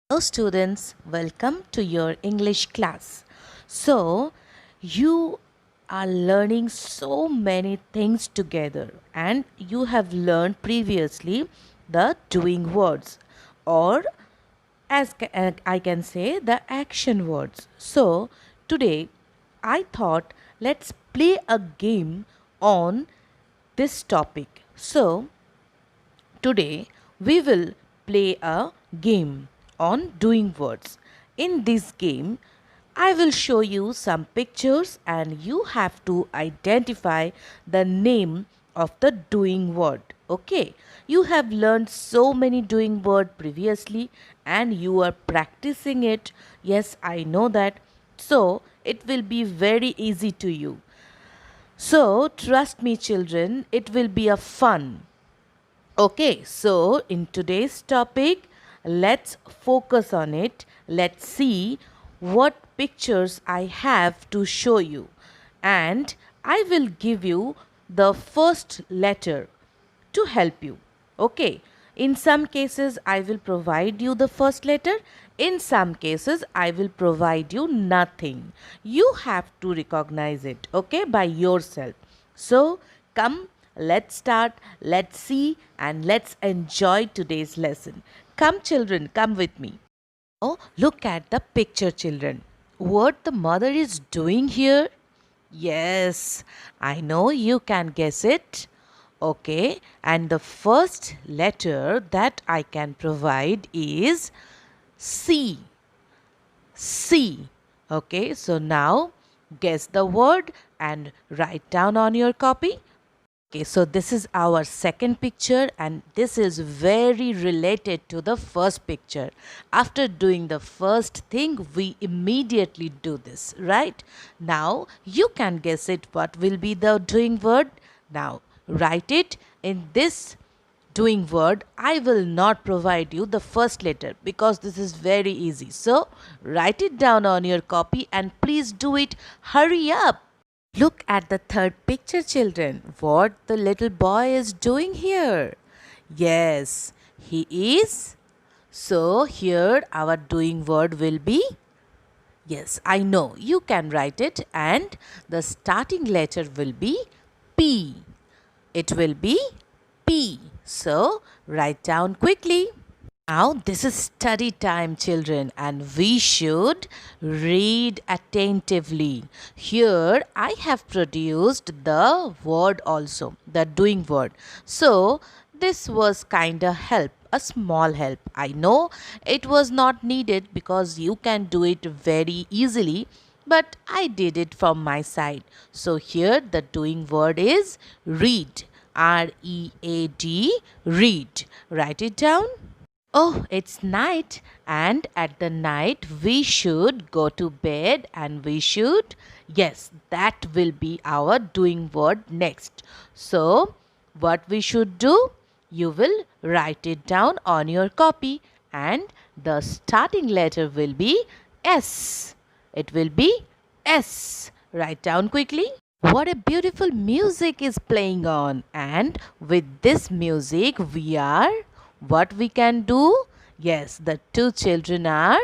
Hello students, welcome to your English class. So, you are learning so many things together and you have learned previously the doing words or I can say the action words. So, today I thought let's play a game on this topic. So, today we will play a game on doing words. In this game, I will show you some pictures and you have to identify the name of the doing word. Okay, you have learned so many doing word previously and you are practicing it. Yes, I know that. So, it will be very easy to you. So, trust me children, it will be a fun. Okay, so in today's topic, let's focus on it. Let's see what pictures I have to show you. And I will give you the first letter to help you. Okay, in some cases, I will provide you the first letter. In some cases, I will provide you nothing. You have to recognize it, okay, by yourself. So, come, let's start, let's see, and let's enjoy today's lesson. Come, children, come with me. Oh, look at the picture, children. What the mother is doing here? Yes, I know you can guess it. Okay, and the first letter that I can provide is C. C. Okay, so now guess the word and write down on your copy. Okay, so this is our second picture and this is very related to the first picture. After doing the first thing, we immediately do this, right? Now, you can guess it what will be the doing word. Now, write it in this doing word. I will not provide you the first letter because this is very easy. So, write it down on your copy and please do it. Hurry up. Look at the third picture, children. What the little boy is doing here? Yes, he is. So, here our doing word will be. Yes, I know. You can write it, and the starting letter will be P. It will be P. So, write down quickly. Now, this is study time, children, and we should read attentively. Here, I have produced the word also, the doing word. So, this was kind of help, a small help. I know it was not needed because you can do it very easily, but I did it from my side. So, here the doing word is read. R-E-A-D, read. Write it down. Oh, it's night, and at the night we should go to bed and we should, yes, that will be our doing word next. So, what we should do? You will write it down on your copy, and the starting letter will be S. It will be S. Write down quickly. What a beautiful music is playing on, and with this music we are what we can do? Yes, the two children are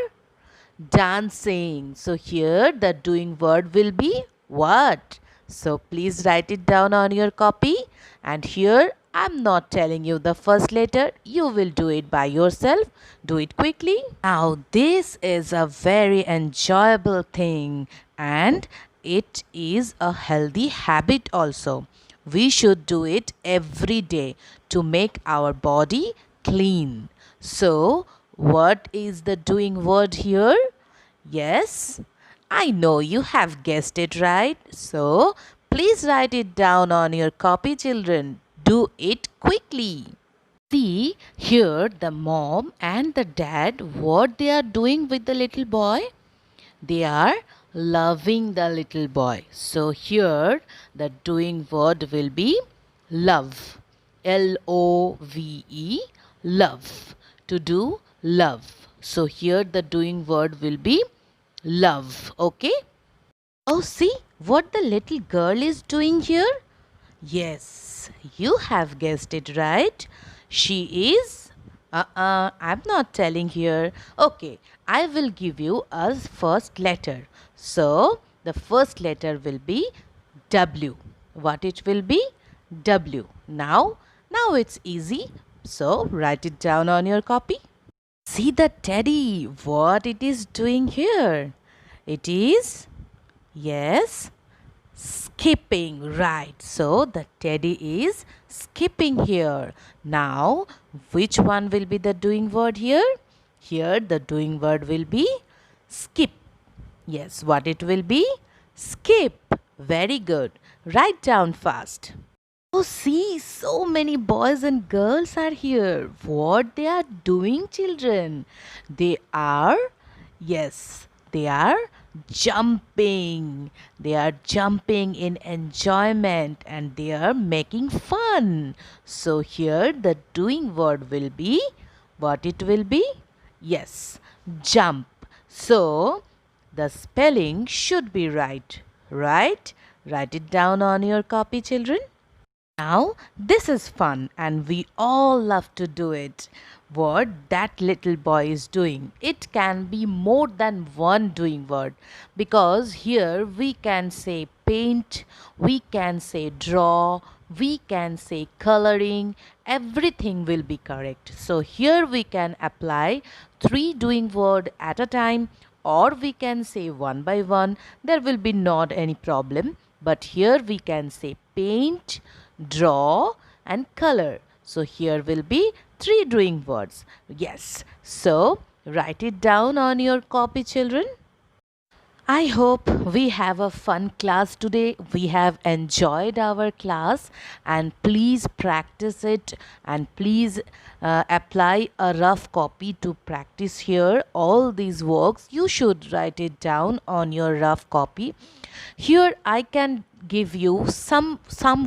dancing. So here the doing word will be what? So please write it down on your copy. And here I'm not telling you the first letter. You will do it by yourself. Do it quickly. Now this is a very enjoyable thing and it is a healthy habit also. We should do it every day to make our body clean. So, what is the doing word here? Yes, I know you have guessed it right. So, please write it down on your copy, children. Do it quickly. See here the mom and the dad what they are doing with the little boy. They are loving the little boy. So here the doing word will be love. L-O-V-E, love. To do love. So here the doing word will be love. Okay. Oh, see what the little girl is doing here? Yes, you have guessed it right. She is I'm not telling here. Okay, I will give you a first letter. So, the first letter will be W. What it will be? W. Now it's easy. So, write it down on your copy. See the teddy, what it is doing here. It is, yes, skipping, right. So the teddy is skipping here. Now, which one will be the doing word here? Here the doing word will be skip. Yes, what it will be? Skip. Very good. Write down fast. Oh, see, so many boys and girls are here. What they are doing, children? They are, yes, they are jumping. They are jumping in enjoyment and they are making fun. So, here the doing word will be what it will be? Yes, jump. So, the spelling should be right, right? Write it down on your copy, children. Now, this is fun and we all love to do it. What that little boy is doing, it can be more than one doing word because here we can say paint, we can say draw, we can say coloring, everything will be correct. So, here we can apply three doing word at a time or we can say one by one. There will be not any problem, but here we can say paint, draw and color. So here will be three doing words. Yes. So write it down on your copy, children. I hope we have a fun class today. We have enjoyed our class and please practice it and please apply a rough copy to practice here. All these works you should write it down on your rough copy. Here I can give you some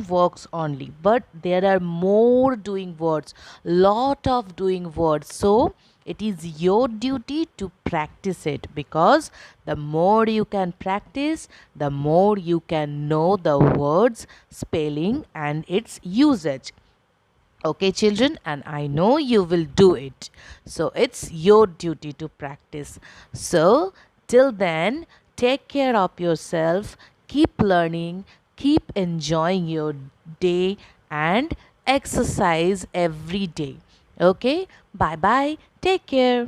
works only, but there are more doing words, lot of doing words. So it is your duty to practice it because the more you can practice, the more you can know the words, spelling and its usage. Okay, children, and I know you will do it. So it's your duty to practice. So till then, take care of yourself, keep learning, keep enjoying your day, and exercise every day. Okay, bye bye. Take care.